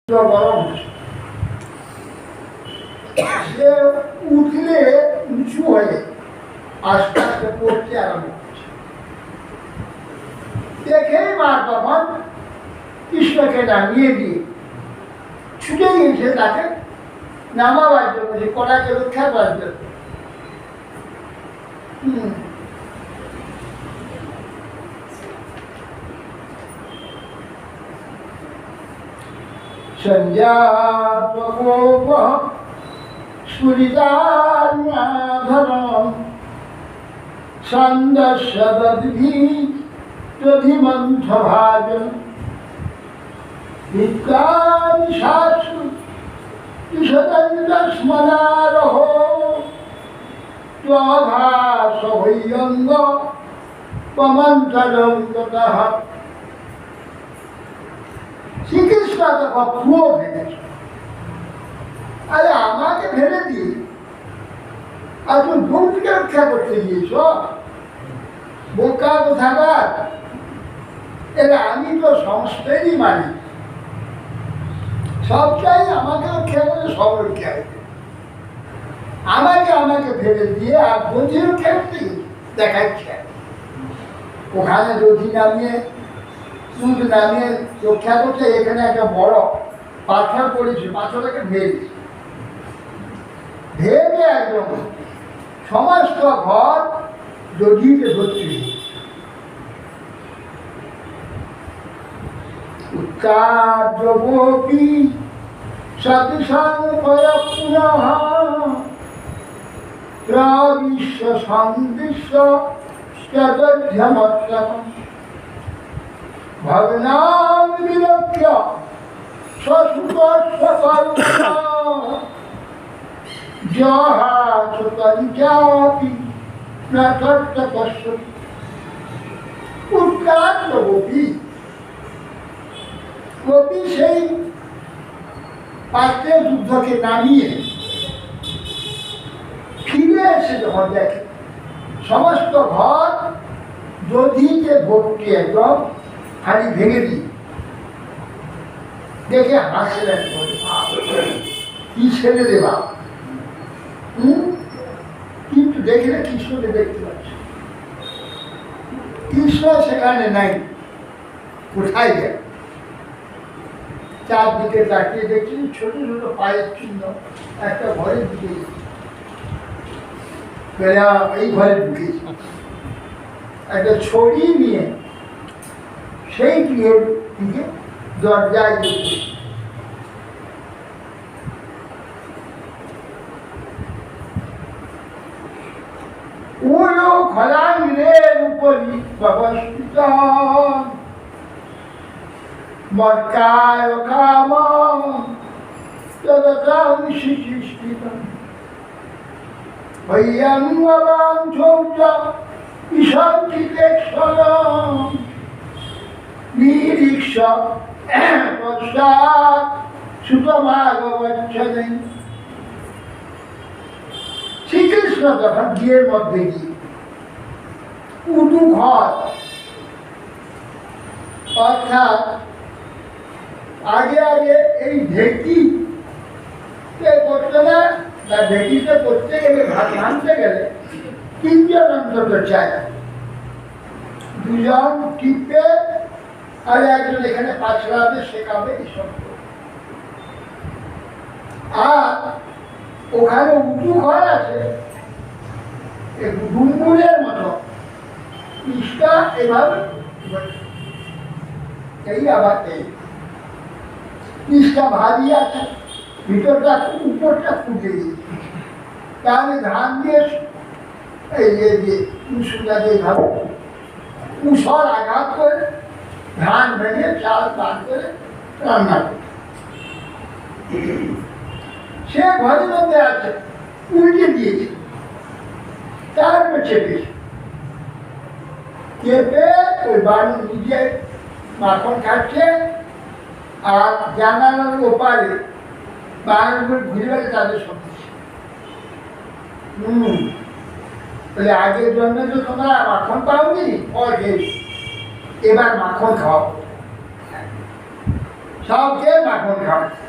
গরম সে উঠলে উঁচু হয়ে আস্তে আস্তে পড়তে আরম্ভ করছে। দেখেই মা তখন কৃষ্ণকে নামিয়ে দিয়ে ছুটে গিয়েছে তাকে নামাবার জন্য, যে কড়াকে রক্ষা করার জন্য। সঞ্জাতগোপঃ স্ফুরিতান্নাধরম ছন্দস্য দধিমন্থভাজন বিদ্যানিশাসু ঈষদন্তস্মনারহ ত্বভাসহৈয়ঙ্গ পমন্তরং ততঃ। শ্রীকৃষ্ণ তখন কুয়ো ভেঙেছে। আরে আমাকে ফেলে দিয়ে আর তুমি ভূমিকে রক্ষা করতে গিয়েছ, বোকা কোথাকার। এরা আমি তো সংস্থারই মালিক, সবটাই আমাকে রক্ষা করে সব রক্ষা হবে। আমাকে ফেলে দিয়ে আর বন্ধু রক্ষা করতে দেখাচ্ছে। ওখানে দধি নামিয়ে দুধ নামিয়ে রক্ষা করছে। এখানে একটা বড় পাথর পড়েছে, পাথরটাকে ভেবে একদম সমস্ত ঘর দধিতে ভর্তি হয়েছে। উত্তাদ্রবপি সতিসংপয় পুনঃ প্রবিশ্য সংবিশ্য ত্যদধ্যমত্তম ভগ্নাং বিলক্ষ্য সসুতস্বকর্মণা জহাচকঞ্চাপি ন তত্তপশ্যতি। উত্তাদ্রবপি গোপী সেই পাত্রের যুদ্ধকে নামিয়ে ফিরে এসে যখন দেখে সমস্ত ঘর দধিতে ভর্তি, একদম হাড়ি ভেঙে দিয়ে দেখে হাসলেন, কি ছেড়ে দেবা। কিন্তু দেখলে কৃষ্ণকে দেখতে পাচ্ছে, কৃষ্ণ সেখানে নাই। কোথায় গেল? চারদিকে তাকিয়ে দেখছি ছোট ছোট পায়ের চিহ্ন একটা ঘরের দিকে। এই ঘরে ঢুকেছি, একটা ছড়ি নিয়ে সেই গৃহের দিকে দরজায় গেছে। খলাঙ্গের উপরই ব্যবস্থিত মর্কায় কামং তদকাং শিচিষ্ঠিতং ভৈয়ঙ্গবাং চৌচং ঈশান্তিকেশ্বরং নিরীক্ষ পশ্চাৎ সুতমাগমচ্ছদেন। শ্রীকৃষ্ণ যখন গৃহের মধ্যে গিয়ে উদু ঘর, অর্থাৎ আগে এই ঢেকি করতে না, ঢেকিতে করতে গেলে ভাত ভাঙতে গেলে তিনজন অন্তত চাই, দুজন টিপবে আর একজন এখানে পাছড়াবে, শেখাবে, এইসব। আর ওখানে উঁচু ঘর আছে ডুমুরের মতো, ইস্টা এভাবে এই আবার এই ইস্টা ভারী আছে, ভিতরটা উপরটা ফুটে গিয়েছে। তাহলে ধান দিয়ে এই যে উঁচুটা যেভাবে উষর আঘাত করে ধান ভেঙে চাল বার করে রান্না করে, সে ঘরের মধ্যে আছে, উল্টে দিয়েছে, তারপর চেপেছে, চেপে ওই বাড়ির নিজে মাখন খাচ্ছে। আর জানালার ওপারে বাড়ির উপর ঘুরে বেড়ে তাদের সঙ্গে তাহলে আগের জন্মে তো তোমরা মাখন পাওনি, এবার মাখন খাও। সব খেয়ে মাখন খাওয়াচ্ছে